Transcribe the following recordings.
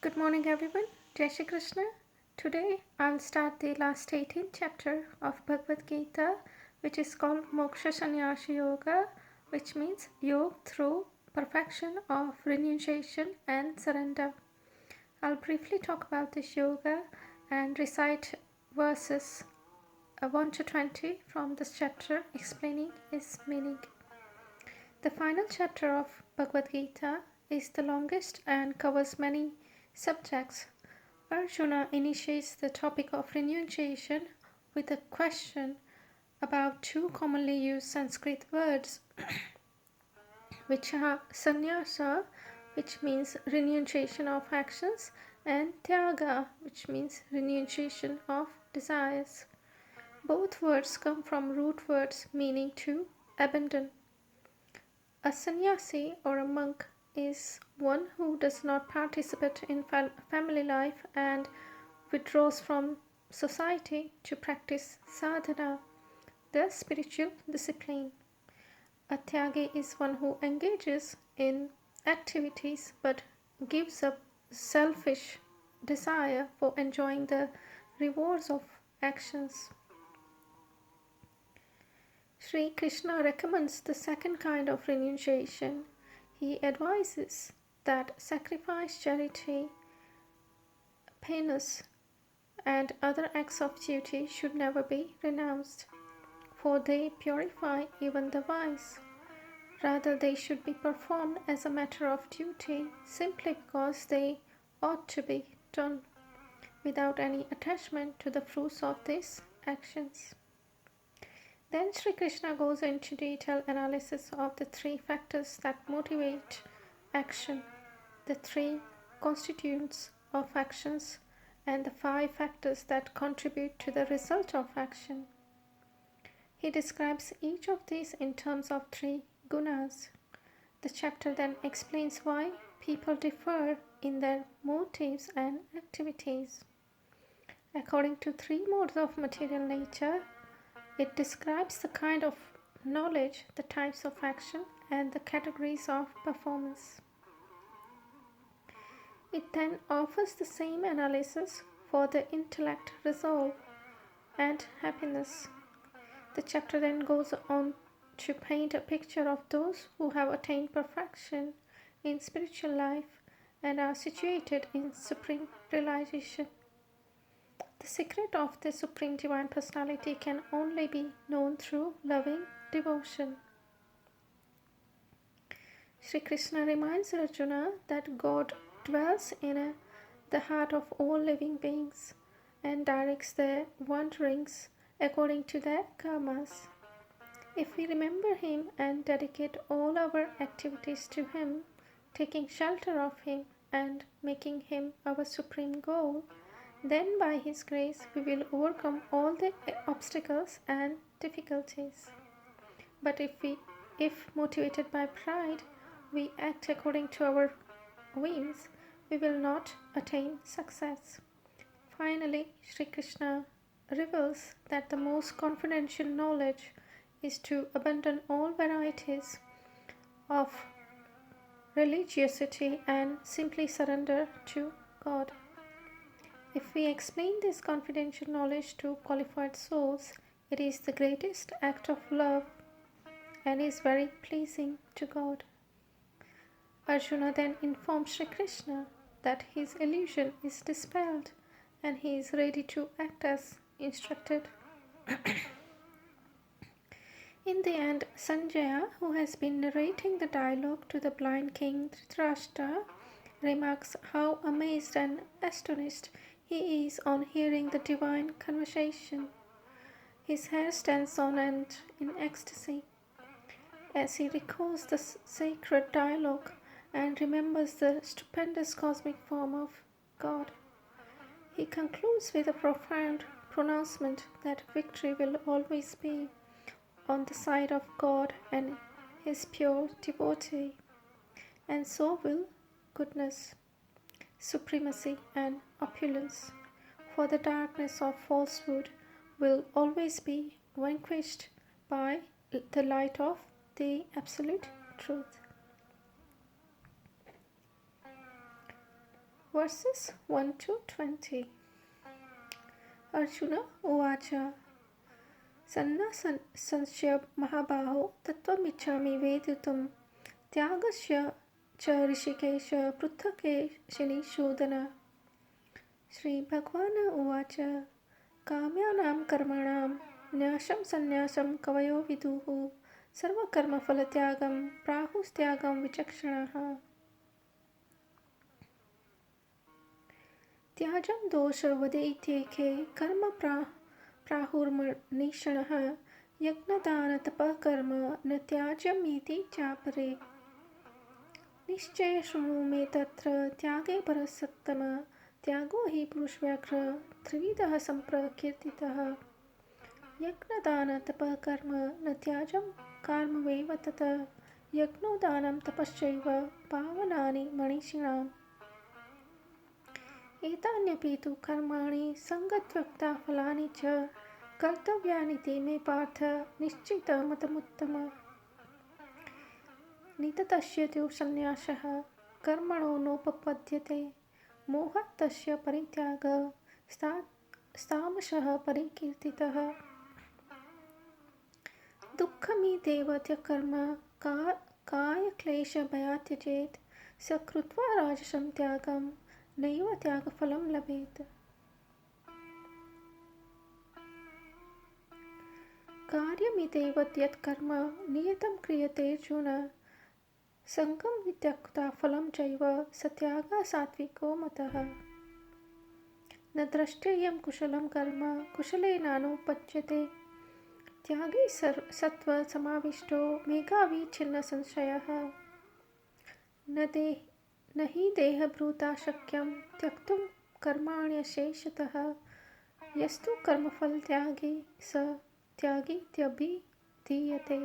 Good morning, everyone. Jai Shri Krishna. Today I'll start the last 18th chapter of Bhagwad Gita, which is called Moksa Sanyas Yoga, which means yoga through perfection of renunciation and surrender. I'll briefly talk about this yoga and recite verses 1 to 20 from this chapter, explaining its meaning. The final chapter of Bhagwad Gita is the longest and covers many subjects. Arjuna initiates the topic of renunciation with a question about two commonly used Sanskrit words, which are Sanyasa, which means renunciation of actions, and Tyaga, which means renunciation of desires. Both words come from root words meaning to abandon. A sannyasi or a monk is one who does not participate in family life and withdraws from society to practice sadhana, the spiritual discipline. A tyagi is one who engages in activities but gives up selfish desire for enjoying the rewards of actions. Sri Krishna recommends the second kind of renunciation. He advises that sacrifice, charity, penance, and other acts of duty should never be renounced, for they purify even the wise. Rather, they should be performed as a matter of duty, simply because they ought to be done, without any attachment to the fruits of these actions. Then Sri Krishna goes into detailed analysis of the three factors that motivate action, the three constituents of actions, and the five factors that contribute to the result of action. He describes each of these in terms of three gunas. The chapter then explains why people differ in their motives and activities. According to three modes of material nature, it describes the kind of knowledge, the types of action, and the categories of performance. It then offers the same analysis for the intellect, resolve, and happiness. The chapter then goes on to paint a picture of those who have attained perfection in spiritual life and are situated in supreme realization. The secret of the Supreme Divine Personality can only be known through loving devotion. Sri Krishna reminds Arjuna that God dwells in the heart of all living beings and directs their wanderings according to their karmas. If we remember Him and dedicate all our activities to Him, taking shelter of Him and making Him our supreme goal, then by His grace we will overcome all the obstacles and difficulties. But if motivated by pride, we act according to our whims, we will not attain success. Finally, Sri Krishna reveals that the most confidential knowledge is to abandon all varieties of religiosity and simply surrender to God. If we explain this confidential knowledge to qualified souls, it is the greatest act of love and is very pleasing to God. Arjuna then informs Sri Krishna that his illusion is dispelled and he is ready to act as instructed. In the end, Sanjaya, who has been narrating the dialogue to the blind king Dhritarashtra, remarks how amazed and astonished he is on hearing the divine conversation. His hair stands on end in ecstasy as he recalls the sacred dialogue and remembers the stupendous cosmic form of God. He concludes with a profound pronouncement that victory will always be on the side of God and His pure devotee, and so will goodness, supremacy, and opulence, for the darkness of falsehood will always be vanquished by the light of the absolute truth. Verses 1 to 20. Arjuna Uvacha Sannasasya Mahabaho Tattvam-ichchami Vedutam Tyagasya cha Rishikesha Pruthake Shodana. Shri Bhagwana Uvacha Kamyanam Karmanam Nyasham Sanyasam Kavayo Viduhu Sarva Karma Phalatyagam Prahustyagam Vichakshanaha. Tyajam dosha vadeityeke karma prahurmanishanaha yagnadana tapah karma na tyajam iti chapare. Nishchaya shrunu me tatra tyage parasattama tyago hi purushvyakra trividaha samprakirtitaha. Yagnadana tapah karma na tyajam karmaveva tata yagnodanam tapaschaiva pavanani manishinam. एतान्यपि तु कर्माणि संगतव्यक्ता फलानि च कर्तव्यानिति मे पार्थ निश्चितमतमुत्तम. निततस्य तु संन्यासः कर्मणो नोपपद्यते मोहात् तस्य परित्यागः स्तामसः परिकीर्तितः. दुःखमित्येव त्यक्कर्म कायक्लेशभयात् त्यजेत् स कृत्वा राजसं त्यागं नैव त्यागफलं लभेत. कार्यमित्येव यत् कर्म नियतं क्रियते अर्जुन संगं त्यक्त्वा फलं चैव स त्यागः सात्विको मतः. न द्रष्टेयं कुशलं कर्म कुशलेनानुपच्यते त्यागे सत्त्व समाविष्टो मेघाविच्छिन्न संशयः. न हि देहभृता शक्यं त्यक्तुं कर्माण्यशेषतः यस्तु कर्मफलत्यागी स त्यागीत्यभिधीयते.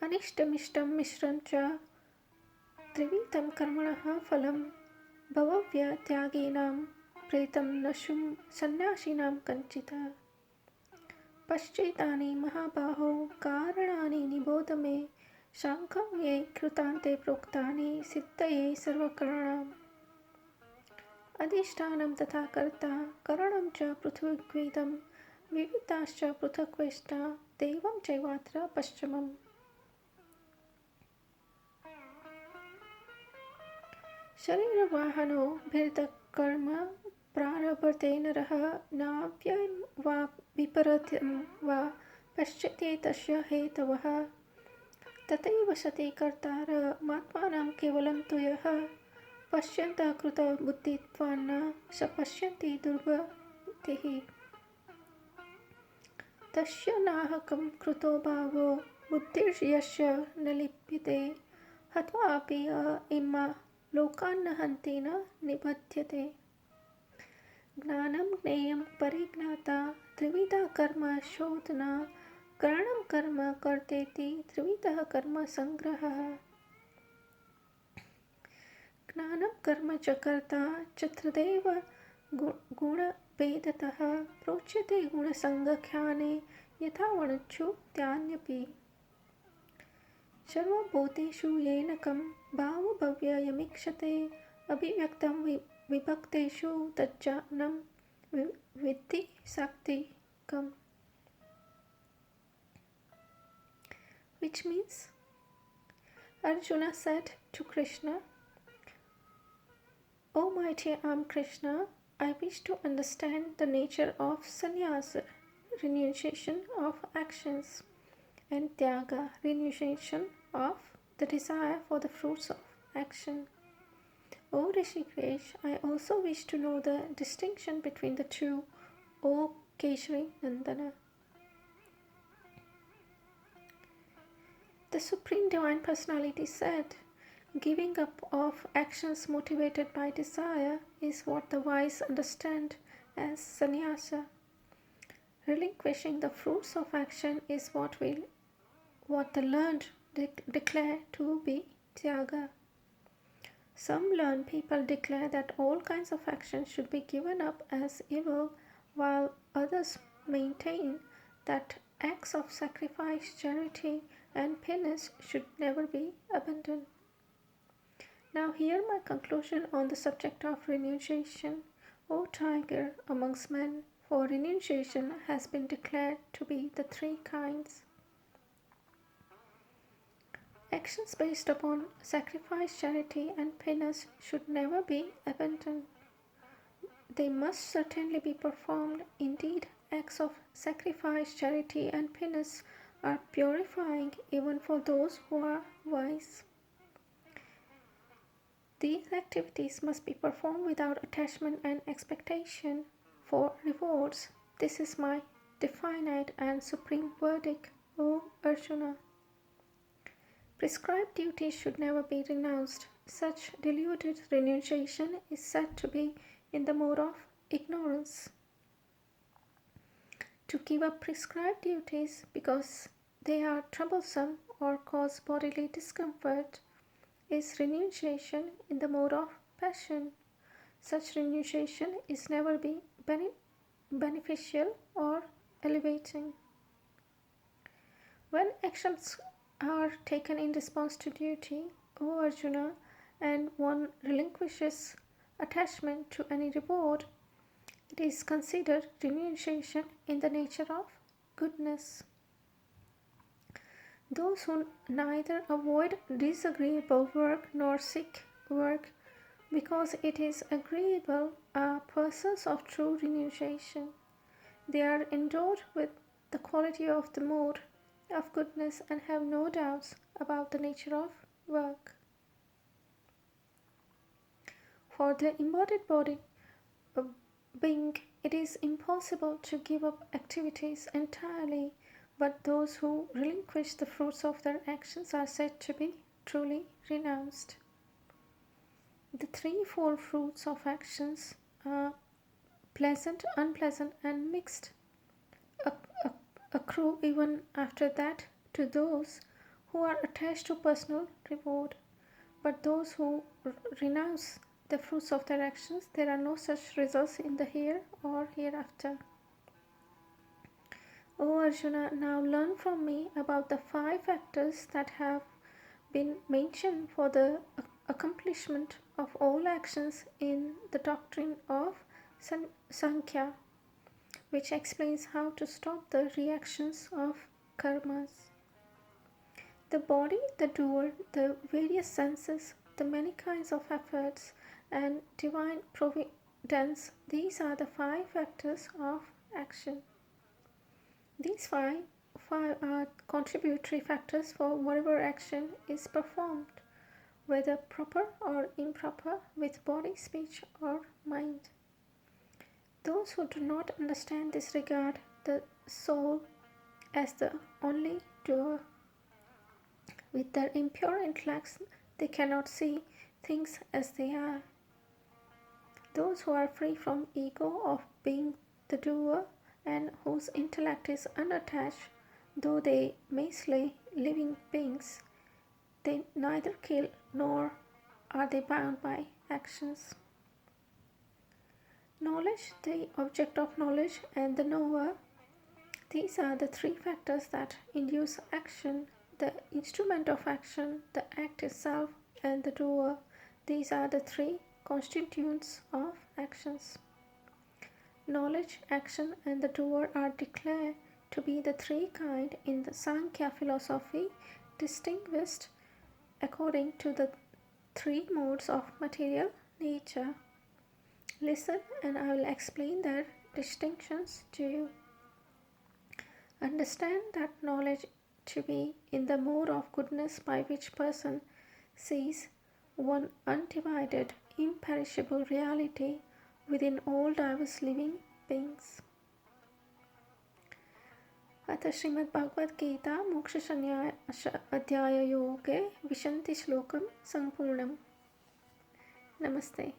अनिष्टमिष्टं मिश्रं च त्रिविधं कर्मणः फलं भवव्यत्यागिनां प्रेतं न सन्न्यासिनां कञ्चित्. पश्चेतानि महाबाहो कारणानि निबोध मे शाङ्खं ये कृतान्ते प्रोक्तानि सिद्धये सर्वकरणाम्. अधिष्ठानं तथा कर्ता करणं च पृथग्विधं विविधाश्च पृथक्वेष्टा दैवं चैवात्र पश्चिमम्. शरीरवाहनो भिर्दकर्म प्रारभते नरः नाव्ययं वा विपरीतं वा पश्यते तस्य हेतवः. तथैव सति कर्तारमात्मानं केवलं तु यः पश्यन्तः कृतबुद्धित्वान्न स पश्यति दुर्बुद्धिः. तस्य नाहकं कृतो भावो बुद्धिर्यस्य न लिप्यते हत्वापि इमा लोकान्न हन्ति न निबध्यते. ज्ञानं ज्ञेयं परिज्ञाता त्रिविधा कर्म शोधना करणं कर्म कर्तेति त्रिविधः कर्म संग्रहः. ज्ञानं कर्म च कर्ता च तदेव गुणभेदतः प्रोच्यते गुणसङ्ख्याने यथा वणुच्छुत्यान्यपि. सर्वभूतेषु येन कं भावभव्ययमीक्षते अभिव्यक्तं विभक्तेषु तज्ज्ञानं विद्धि सात्विकम्. Which means, Arjuna said to Krishna, O mighty arm Krishna, I wish to understand the nature of sannyas, renunciation of actions, and tyaga, renunciation of the desire for the fruits of action. O Rishikesh, I also wish to know the distinction between the two, O Keshari Nandana. The Supreme Divine Personality said, giving up of actions motivated by desire is what the wise understand as sannyasa. Relinquishing the fruits of action is what the learned declare to be tyaga. Some learned people declare that all kinds of actions should be given up as evil, while others maintain that acts of sacrifice, charity, and penance should never be abandoned. Now hear my conclusion on the subject of renunciation. O tiger amongst men, for renunciation has been declared to be the three kinds. Actions based upon sacrifice, charity, and penance should never be abandoned. They must certainly be performed. Indeed, acts of sacrifice, charity, and penance are purifying even for those who are wise. These activities must be performed without attachment and expectation for rewards. This is my definite and supreme verdict, O Arjuna. Prescribed duties should never be renounced. Such deluded renunciation is said to be in the mode of ignorance. To give up prescribed duties because they are troublesome or cause bodily discomfort is renunciation in the mode of passion. Such renunciation is never be beneficial or elevating. When actions are taken in response to duty, O Arjuna, and one relinquishes attachment to any reward, it is considered renunciation in the nature of goodness. Those who neither avoid disagreeable work nor seek work because it is agreeable are persons of true renunciation. They are endowed with the quality of the mode of goodness and have no doubts about the nature of work. For the embodied body being, it is impossible to give up activities entirely, but those who relinquish the fruits of their actions are said to be truly renounced. The threefold fruits of actions are pleasant, unpleasant, and mixed, accrue even after that to those who are attached to personal reward. But those who renounce the fruits of their actions, there are no such results in the here or hereafter. O Arjuna, now learn from me about the 5 factors that have been mentioned for the accomplishment of all actions in the doctrine of Sankhya, which explains how to stop the reactions of karmas. The body, the doer, the various senses, the many kinds of efforts, and divine providence, these are the 5 factors of action. These five are contributory factors for whatever action is performed, whether proper or improper, with body, speech, or mind. Those who do not understand this regard the soul as the only doer. With their impure intellects, they cannot see things as they are. Those who are free from ego of being the doer and whose intellect is unattached, though they may slay living beings, they neither kill nor are they bound by actions. Knowledge, the object of knowledge, and the knower, these are the 3 factors that induce action. The instrument of action, the act itself, and the doer, these are the 3 constituents of actions. Knowledge, action, and the doer are declared to be the 3 kinds in the Sankhya philosophy, distinguished according to the 3 modes of material nature. Listen, and I will explain their distinctions to you. Understand that knowledge to be in the mode of goodness by which person sees one undivided, imperishable reality within all diverse living beings. अथ श्रीमद् भगवद गीता मोक्ष संन्यास अध्याय योगे विशन्ति श्लोकं संपूर्णम्. Namaste.